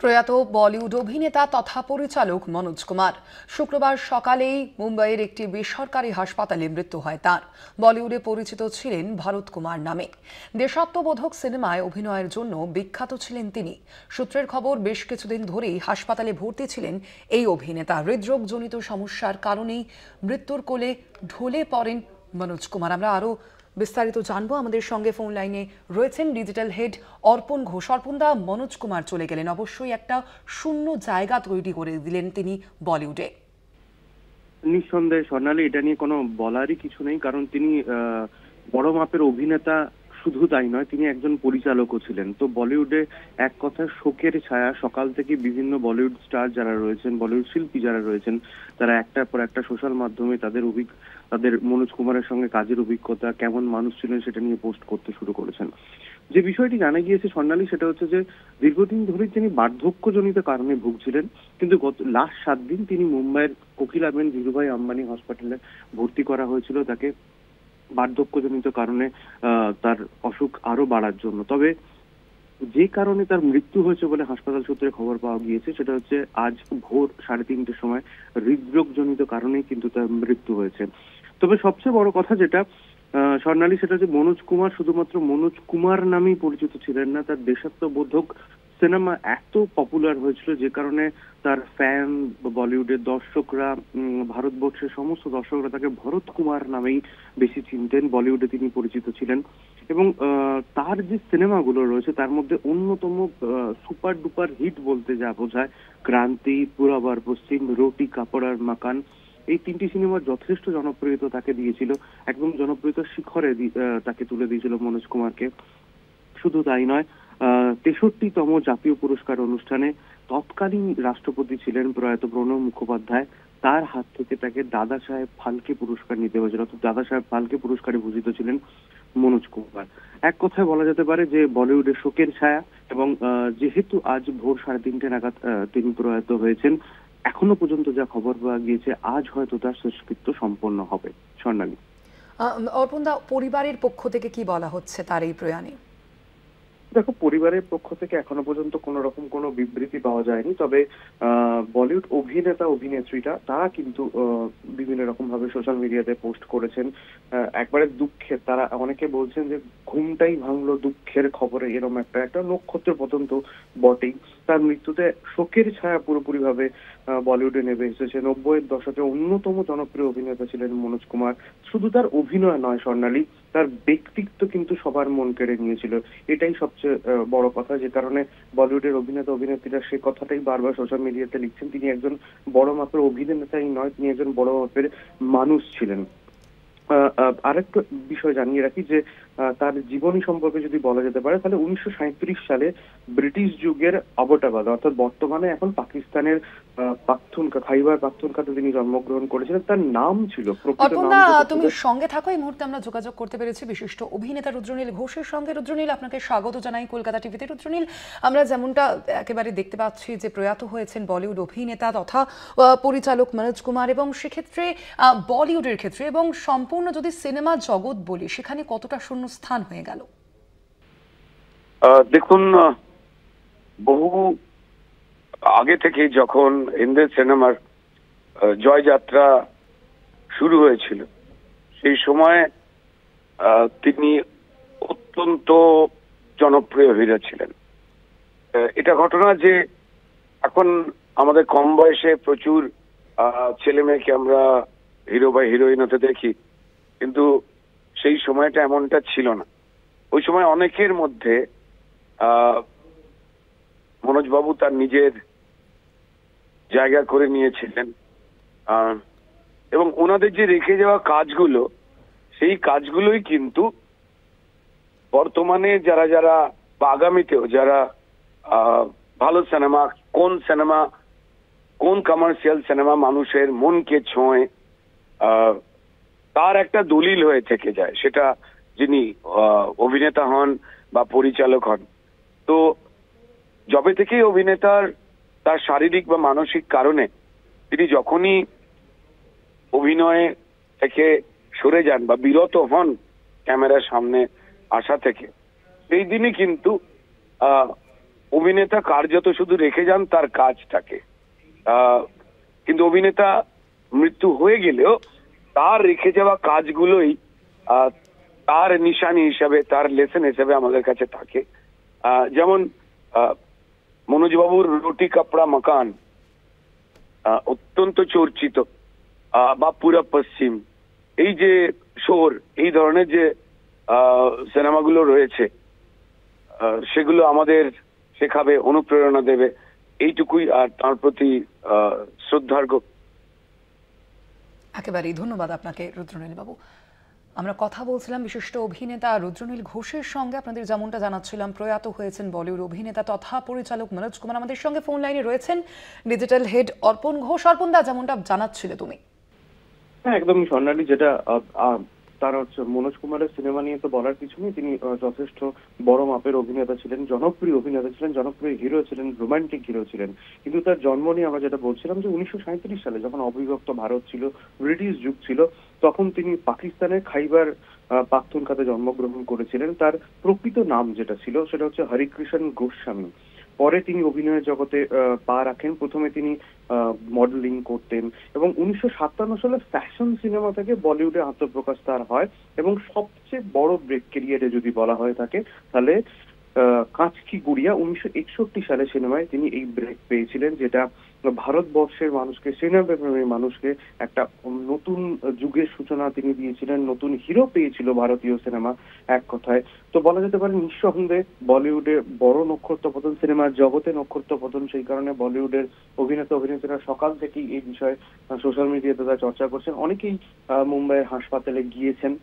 প্রয়াত বলিউড অভিনেতা তথা পরিচালক মনোজ কুমার শুক্রবার সকালেই মুম্বাইয়ের একটি বেসরকারি হাসপাতালে মৃত্যু হয় তার। বলিউডে পরিচিত ছিলেন ভরত কুমার নামে। দেশাত্মবোধক সিনেমায় অভিনয়ের জন্য বিখ্যাত ছিলেন তিনি। সূত্রের খবর, বেশ কিছুদিন ধরেই হাসপাতালে ভর্তি ছিলেন এই অভিনেতা। হৃদরোগজনিত সমস্যার কারণেই মৃত্যুর কোলে ঢলে পড়েন মনোজ কুমার। আমরা আরো বিস্তারিত জানবো। আমাদের সঙ্গে ফোন লাইনে রয়েছেন ডিজিটাল হেড অর্পণ ঘোষ। অর্পণদা, মনোজ কুমার চলে গেলেন, অবশ্যই একটা শূন্য জায়গা তৈরি করে দিলেন তিনি বলিউডে। নিঃসন্দেহে স্বর্ণালী, এটা নিয়ে কোনো বলারই কিছু নেই, কারণ তিনি বড় মাপের অভিনেতা, শুধু তাই নয়, তিনি একজন পরিচালকও ছিলেন। তো বলিউডে এক কথা শোকের ছায়া। সকাল থেকে বিভিন্ন বলিউড স্টার যারা রয়েছেন, বলিউড শিল্পী যারা রয়েছেন, তারা একটার পর একটা সোশ্যাল মাধ্যমে তাদের মনোজ কুমারের সঙ্গে কাজের অভিজ্ঞতা, কেমন মানুষ ছিলেন সেটা নিয়ে পোস্ট করতে শুরু করেছেন। যে বিষয়টি জানা গিয়েছে স্বর্ণালী, সেটা হচ্ছে যে দীর্ঘদিন ধরে তিনি বার্ধক্যজনিত কারণে ভুগছিলেন, কিন্তু গত লাস্ট 7 দিন তিনি মুম্বাইয়ের কোকিলাবেন ধীরুভাই আম্বানি হসপিটালে ভর্তি করা হয়েছিল তাকে বার্ধক্যজনিত কারণে, তার অসুখ আরো বাড়ার জন্য। তবে যে কারণে তার মৃত্যু হয়েছে বলে হাসপাতাল সূত্রে খবর পাওয়া গিয়েছে, সেটা হচ্ছে আজ ভোর 3:30টার সময় হৃদরোগজনিত কারণেই কিন্তু তার মৃত্যু হয়েছে। তবে সবচেয়ে বড় কথা যেটা স্বর্ণালী, সেটা হচ্ছে মনোজ কুমার শুধুমাত্র মনোজ কুমার নামেই পরিচিত ছিলেন না। তার দেশাত্মবোধক সিনেমা এত পপুলার হয়েছিল যে কারণে তার ফ্যান, বলিউডের দর্শকরা, ভারতবর্ষের সমস্ত দর্শকরা তাকে ভরত কুমার নামেই বেশি চিনতেন। বলিউডে তিনি পরিচিত ছিলেন এবং তার যে সিনেমাগুলো রয়েছে তার মধ্যে অন্যতম সুপার ডুপার হিট বলতে যা বোঝায় ক্রান্তি, পুরাবার পশ্চিম, রোটি কাপড় আর মাকান, এই 3টি সিনেমার যথেষ্ট জনপ্রিয়তা তাকে দিয়েছিল। একদম জনপ্রিয়তার শিখরে তাকে তুলে দিয়েছিল মনোজ কুমারকে। শুধু তাই নয়, 63তম জাতীয় পুরস্কার অনুষ্ঠানে তৎকালীন রাষ্ট্রপতি ছিলেন প্রয়াত প্রণব মুখোপাধ্যায়, তার হাত থেকে তাকে দাদা সাহেব ফালকে পুরস্কার নিতে হয়েছিল। অর্থাৎ দাদা সাহেব ফালকে পুরস্কারে ভূষিত ছিলেন মনোজ কুমার। এক কথায় বলা যেতে পারে যে বলিউডের শোকের ছায়া। এবং যেহেতু আজ ভোর 3:30 নাগাদ তিনি প্রয়াত হয়েছেন, এখনো পর্যন্ত যা খবর পাওয়া গিয়েছে আজ হয়তো তার শেষকৃত্য সম্পন্ন হবে। স্বর্ণালী, অর্পণদা, পরিবারের পক্ষ থেকে কি বলা হচ্ছে তার এই প্রয়াণে? দেখো, পরিবারের পক্ষ থেকে এখনো পর্যন্ত কোনো রকম কোনো বিবৃতি পাওয়া যায়নি। তবে বলিউড অভিনেতা অভিনেত্রীরা তারা কিন্তু বিভিন্ন রকম ভাবে সোশ্যাল মিডিয়াতে পোস্ট করেছেন একবারে দুঃখের। তারা অনেকে বলছেন যে ঘুমটাই ভাঙলো দুঃখের খবরে, এরকম একটা নক্ষত্র পতন্ত বটেই। তার মৃত্যুতে শোকের ছায়া পুরোপুরি ভাবে বলিউডে নেমে এসেছে। 90-এর দশকে অন্যতম জনপ্রিয় অভিনেতা ছিলেন মনোজ কুমার। শুধু তার অভিনয় নয় স্বর্ণালী, তার ব্যক্তিত্ব কিন্তু সবার মন কেড়ে নিয়েছিল। এটাই সবচেয়ে বড় কথা, যে কারণে বলিউডের অভিনেতা অভিনেত্রীরা সে কথাটাই বারবার সোশ্যাল মিডিয়াতে লিখছেন। তিনি একজন বড় মাপের অভিনেতাই নয়, তিনি একজন বড় মাপের মানুষ ছিলেন। আরেকটা বিষয় জানিয়ে রাখি যে তার জীবনী সম্পর্কে যদি বলা যেতে পারে, তাহলে 1937 সালে ব্রিটিশ যুগের অবটাবাদ, অর্থাৎ বর্তমানে এখন পাকিস্তানের খাইবার পাখতুনখাতে তিনি জন্মগ্রহণ করেছিলেন। তার নাম ছিল, অর্পণদা, তুমি সঙ্গে থাকো। এই মুহূর্তে আমরা যোগাযোগ করতে পেরেছি বিশিষ্ট অভিনেতা রুদ্রনীল ঘোষের সঙ্গে। রুদ্রনীল, আপনাকে স্বাগত জানাই কলকাতা টিভিতে। রুদ্রনীল, আমরা যেমনটা একেবারে দেখতে পাচ্ছি যে প্রয়াত হয়েছেন বলিউড অভিনেতা তথা পরিচালক মনোজ কুমার, এবং সেক্ষেত্রে বলিউডের ক্ষেত্রে এবং সম্পূর্ণ যদি সিনেমা জগৎ বলি, সেখানে কতটা শূন্য স্থান হয়ে গেল? দেখুন, বহু আগে থেকে যখন হিন্দি সিনেমার জয়যাত্রা শুরু হয়েছিল, সেই সময় তিনি অত্যন্ত জনপ্রিয় হিরো ছিলেন। এটা ঘটনা যে এখন আমাদের কম বয়সে প্রচুর ছেলে মেয়েকে আমরা হিরো বা হিরোইন হতে দেখি, কিন্তু সেই সময়টা এমনটা ছিল না। ওই সময় অনেকের মধ্যে মনোজবাবু তার নিজের জায়গা করে নিয়েছিলেন, এবং ওনাদের যে রেখে যাওয়া কাজগুলো, সেই কাজগুলোই কিন্তু বর্তমানে যারা বা আগামীতেও যারা ভালো সিনেমা, কোন কমার্শিয়াল সিনেমা মানুষের মনকে ছোঁয়, তার একটা দলিল হয়ে থেকে যায়, সেটা যিনি অভিনেতা হন বা পরিচালক হন। তো যবে থেকেই অভিনেতার তার শারীরিক বা মানসিক কারণে তিনি যখনই অভিনয়ে থেকে সরে যান বা বিরত হন ক্যামেরার সামনে আসা থেকে, সেই দিনই কিন্তু অভিনেতা কার্যত শুধু রেখে যান তার কাজটাকে। কিন্তু অভিনেতা মৃত্যু হয়ে গেলেও তার রেখে যাওয়া কাজগুলোই তার নিশানি হিসাবে, তার লেসন হিসাবে আমাদের কাছে থাকে। যেমন মনোজবাবুর রুটি কাপড়া মাকান অত্যন্ত চর্চিত, বা পুরা পশ্চিম, এই যে শোর, এই ধরনের যে সিনেমাগুলো রয়েছে সেগুলো আমাদের শেখাবে, অনুপ্রেরণা দেবে, এইটুকুই। আর তার প্রতি শ্রদ্ধার্ঘ। একেবারেই ধন্যবাদ আপনাকে রুদ্রনীল বাবু। আমরা কথা বলছিলাম বিশিষ্ট অভিনেতা রুদ্রনীল ঘোষের সঙ্গে। আপনাদের যেমনটা জানাচ্ছিলাম, প্রয়াত হয়েছেন বলিউড অভিনেতা তথা পরিচালক মনোজ কুমার। আমাদের সঙ্গে ফোন লাইনে রয়েছেন ডিজিটাল হেড অর্পণ ঘোষ। অর্পণ দা, যেমনটা জানাচ্ছিলে তুমি। হ্যাঁ, একদমই স্বর্ণালী। যেটা তার হচ্ছে, মনোজ কুমারের সিনেমা নিয়ে তো বলার কিছু নেই। তিনি যথেষ্ট বড় মাপের অভিনেতা ছিলেন, জনপ্রিয় অভিনেতা ছিলেন, জনপ্রিয় হিরো ছিলেন, রোমান্টিক হিরো ছিলেন। কিন্তু তার জন্ম নিয়ে আমরা যেটা বলছিলাম যে 1937 সালে যখন অবিভক্ত ভারত ছিল, ব্রিটিশ যুগ ছিল, তখন তিনি পাকিস্তানের খাইবার পাখতুনখাতে জন্মগ্রহণ করেছিলেন। তার প্রকৃত নাম যেটা ছিল সেটা হচ্ছে হরিকৃষ্ণ গোস্বামী। পরে তিনি অভিনয়ের জগতে পা রাখেন। প্রথমে তিনি মডেলিং করতেন এবং 1957 সালে ফ্যাশন সিনেমা থেকে বলিউডে আত্মপ্রকাশ তার হয়। এবং সবচেয়ে বড় ব্রেক ক্যারিয়ারে যদি বলা হয় তাকে, তাহলে কাঁচ কি গুড়িয়া 1961 সালে সিনেমায় তিনি এই ব্রেক পেয়েছিলেন, যেটা ভারতবর্ষের মানুষকে, সিনেমা প্রেমী মানুষকে একটা নতুন যুগের সূচনা তিনি দিয়েছিলেন, নতুন হিরো পেয়েছিল ভারতীয় সিনেমা এক কথায়। তো বলা যেতে পারে নিঃসন্দেহে বলিউডে বড় নক্ষত্র পতন, সিনেমার জগতে নক্ষত্র পতন। সেই কারণে বলিউডের অভিনেতা অভিনেত্রীরা সকাল থেকেই এই বিষয়ে সোশ্যাল মিডিয়াতে তারা চর্চা করছেন। অনেকেই মুম্বাইয়ের হাসপাতালে গিয়েছেন।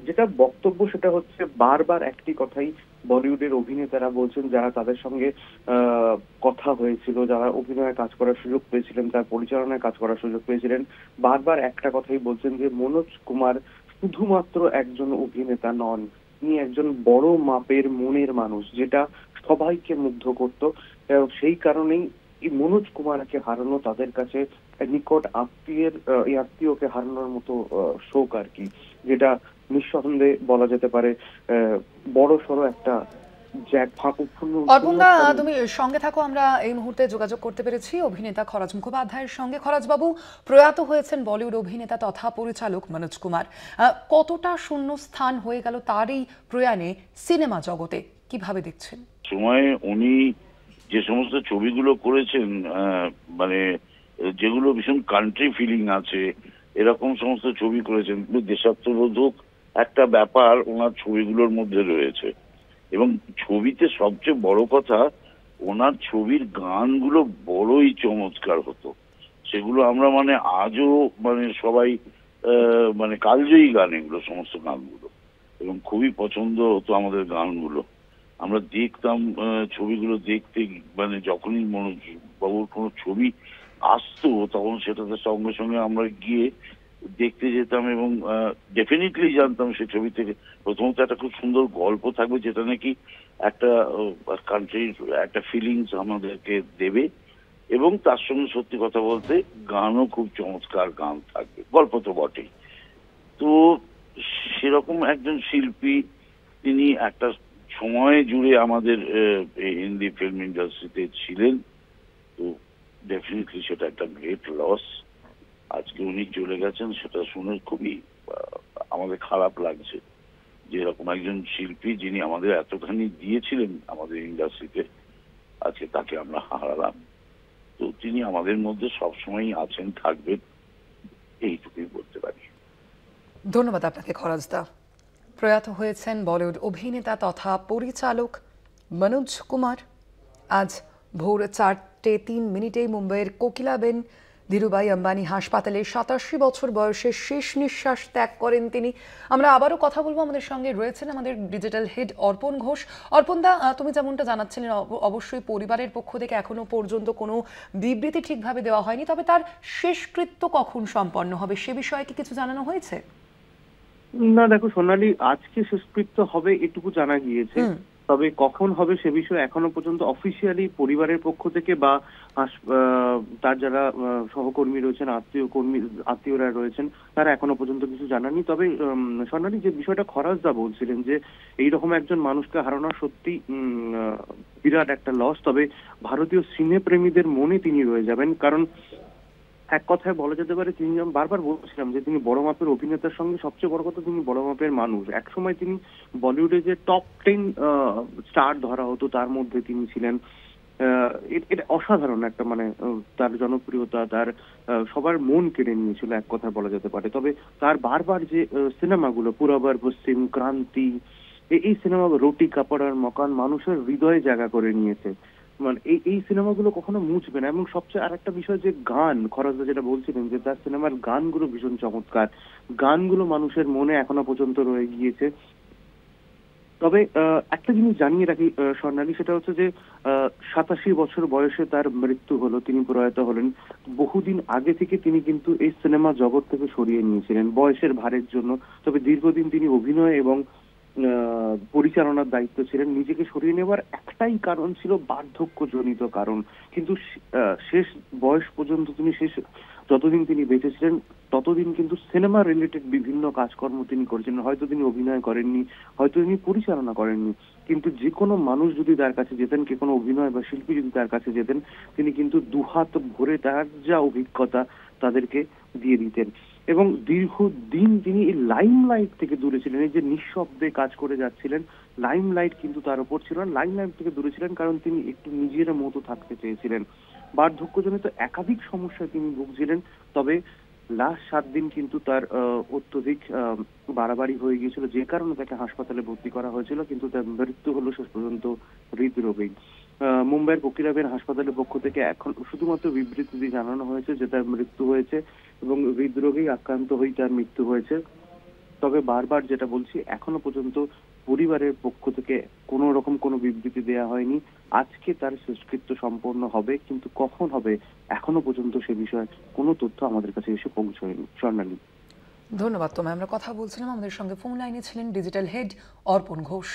যেটা বক্তব্য সেটা হচ্ছে, বারবার একটি কথাই বলিউডের অভিনেতারা বলছেন, যারা তাদের সঙ্গে কথা হয়েছিল, যারা অভিনয়ে কাজ করার সুযোগ পেয়েছিলেন, তার পরিচালনায় কাজ করার সুযোগ পেয়েছিলেন, বারবার একটা কথাই বলছেন যে মনোজ কুমার শুধুমাত্র একজন অভিনেতা নন, তিনি একজন বড় মাপের মনের মানুষ, যেটা সবাইকে মুগ্ধ করত। সেই কারণেই এই মনোজ কুমারকে হারানো তাদের কাছে নিকট এই আত্মীয়কে হারানোর মতো শোক আর কি, যেটা নিঃসন্দেহে বলা যেতে পারে বড় সড়ো একটা অর্পণ দা, তুমি সঙ্গে থাকো। আমরা এই মুহূর্তে যোগাযোগ করতে পেরেছি অভিনেতা খরাজ মুখোপাধ্যায়ের সঙ্গে। খরাজ বাবু, প্রয়াত হয়েছেন বলিউড অভিনেতা তথা পরিচালক মনোজ কুমার। কতটা শূন্য স্থান হয়ে গেল তার এই প্রয়াণে সিনেমা জগতে, কিভাবে দেখছেন? সময়ে উনি যে সমস্ত ছবিগুলো করেছেন, মানে যেগুলো ভীষণ কান্ট্রি ফিলিং আছে, এরকম সমস্ত ছবি করেছেন। দেশাত্মবোধক একটা ব্যাপার ওনার ছবিগুলোর মধ্যে রয়েছে। এবং ছবিতে সবচেয়ে বড় কথা, ওনার ছবির গানগুলো বড়ই চমৎকার হতো। সেগুলো আমরা মানে আজও মানে সবাই মানে কালজয়ী গান এগুলো, সমস্ত গানগুলো, এবং খুবই পছন্দ হতো আমাদের গানগুলো। আমরা দেখতাম ছবিগুলো দেখতে, মানে যখনই মনোজ বাবুর কোনো ছবি আসতো তখন সেটাতে সঙ্গে সঙ্গে আমরা গিয়ে দেখতে যেতাম এবং ডেফিনেটলি জানতাম সে ছবি থেকে প্রথমত একটা খুব সুন্দর গল্প থাকবে, যেটা নাকি একটা কান্ট্রির একটা ফিলিংস আমাদেরকে দেবে, এবং তার সঙ্গে সত্যি কথা বলতে গানও খুব চমৎকার গান থাকবে, গল্প তো বটেই। তো সেরকম একজন শিল্পী তিনি একটা সময় জুড়ে আমাদের হিন্দি ফিল্ম ইন্ডাস্ট্রিতে ছিলেন। তো ডেফিনেটলি সেটা একটা গ্রেট লস। আজকে উনি চলে গেছেন, সেটা শুনে খুবই আমাদের খারাপ লাগছে যে এরকম একজন শিল্পী যিনি আমাদের এতখানি দিয়েছিলেন আমাদের ইন্ডাস্ট্রিতে, আজকে তাকে আমরা হারালাম। তো তিনি আমাদের মধ্যে সবসময় আছেন, থাকবেন, এইটুকুই বলতে পারি। ধন্যবাদ আপনাকে খরাজদা। প্রয়াত হয়েছেন বলিউড অভিনেতা তথা পরিচালক মনোজ কুমার। আজ ভোর 4:03 মুম্বাইয়ের কোকিলাবেন ধীরুভাই আম্বানি হাসপাতালে 87 বছর বয়সে শেষ নিঃশ্বাস ত্যাগ করেন তিনি। আমরা আবারও কথা বলবো। আমাদের সঙ্গে রয়েছেন আমাদের ডিজিটাল হেড অর্পণ ঘোষ। অর্পণ দা, তুমি যেমনটা জানাচ্ছিলেন, অবশ্যই পরিবারের পক্ষ থেকে এখনো পর্যন্ত কোনো বিবৃতি ঠিকভাবে দেওয়া হয়নি, তবে তার শেষকৃত্য কখন সম্পন্ন হবে সে বিষয়ে কি কিছু জানানো হয়েছে? না দেখো সোনালী, আজকে শেষকৃত্য হবে এটুকু জানা গিয়েছে। তবে কখন হবে সে বিষয়ে এখনো পর্যন্ত অফিসিয়ালি পরিবারের পক্ষ থেকে বা তার যারা সহকর্মী রয়েছেন, আত্মীয়রা রয়েছেন, তারা এখনো পর্যন্ত কিছু জানাননি। তবে স্বর্ণালী, যে বিষয়টা খরাজদা বলছিলেন যে এইরকম একজন মানুষকে হারানো সত্যি বিরাট একটা লস। তবে ভারতীয় সিনেপ্রেমীদের মনে তিনি রয়ে যাবেন, কারণ এক কথায় বলা যেতে পারে তিনি, যেমন বারবার বলছিলাম যে তিনি বড় মাপের অভিনেতার সঙ্গে সবচেয়ে বড় কথা তিনি বড় মাপের মানুষ। একসময় তিনি বলিউডে যে টপ 10 স্টার ধরা হতো তার মধ্যে তিনি ছিলেন। এটা অসাধারণ একটা মানে তার জনপ্রিয়তা, তার সবার মন কেড়ে নিয়েছিল এক কথায় বলা যেতে পারে। তবে তার বারবার যে সিনেমাগুলো পুরবার পশ্চিম, ক্রান্তি, এই সিনেমা, রোটি কাপড় আর মকান মানুষের হৃদয়ে জায়গা করে নিয়েছে। মানে এই সিনেমাগুলো কখনো মুছবে না। এবং সবচেয়ে আরেকটা বিষয় যে গান, খরচদা যেটা বলছিলেন যে তার সিনেমার গানগুলো ভীষণ চমৎকার, গানগুলো মানুষের মনে এখনো পর্যন্ত রয়ে গিয়েছে। তবে একটা জিনিস জানিয়ে রাখি স্বর্ণালী, সেটা হচ্ছে যে 87 বছর বয়সে তার মৃত্যু হলো, তিনি প্রয়াত হলেন। বহুদিন আগে থেকে তিনি কিন্তু এই সিনেমা জগৎ থেকে সরিয়ে নিয়েছিলেন বয়সের ভারের জন্য। তবে দীর্ঘদিন তিনি অভিনয় এবং পরিচালনার দায়িত্ব ছিলেন। নিজেকে সরিয়ে নেওয়ার একটাই কারণ ছিল বার্ধক্যজনিত কারণ, কিন্তু শেষ বয়স পর্যন্ত তিনি যতদিন তিনি বেঁচে ছিলেন ততদিন কিন্তু সিনেমা রিলেটেড বিভিন্ন কাজকর্ম তিনি করেছেন। হয়তো তিনি অভিনয় করেননি, হয়তো তিনি পরিচালনা করেননি, কিন্তু যে কোনো মানুষ যদি তার কাছে যেতেন, কে কোনো অভিনয় বা শিল্পী যদি তার কাছে যেতেন, তিনি কিন্তু দুহাত ভরে তার যা অভিজ্ঞতা তাদেরকে দিয়ে দিতেন। এবং দীর্ঘদিন তিনি এই লাইমলাইট থেকে দূরে ছিলেন। এই যে নিঃশব্দে কাজ করে যাচ্ছিলেন, লাইমলাইট কিন্তু তার উপর ছিল না। লাইমলাইট থেকে দূরে ছিলেন কারণ তিনি একটু নিজের মতো থাকতে চেয়েছিলেন। বার্ধক্যজনিত একাধিক সমস্যায় তিনি ভুগছিলেন। তবে লাস্ট 7 দিন কিন্তু তার অত্যধিক বাড়াবাড়ি হয়ে গিয়েছিল, যে কারণে তাকে হাসপাতালে ভর্তি করা হয়েছিল, কিন্তু তার মৃত্যু হলো শেষ পর্যন্ত হৃদরোগেই। মুম্বাইয়ের বকিরাবেন হাসপাতালের পক্ষ থেকে এখন শুধুমাত্র বিবৃতি দিয়ে জানানো হয়েছে যে তার মৃত্যু হয়েছে এবং হৃদরোগেই আক্রান্ত হয়েই তার মৃত্যু হয়েছে। তবে বারবার যেটা বলছি, এখনো পর্যন্ত পরিবারের পক্ষ থেকে কোনো রকম কোনো বিবৃতি দেওয়া হয়নি। আজকে তার শেষকৃত্য সম্পন্ন হবে, কিন্তু কখন হবে এখনো পর্যন্ত সে বিষয়ে কোনো তথ্য আমাদের কাছে এসে পৌঁছয়নি। স্বর্ণালী, ধন্যবাদ তোমায়। আমরা কথা বলছিলাম, আমাদের সঙ্গে ফোন লাইনে ছিলেন ডিজিটাল হেড অর্পণ ঘোষ।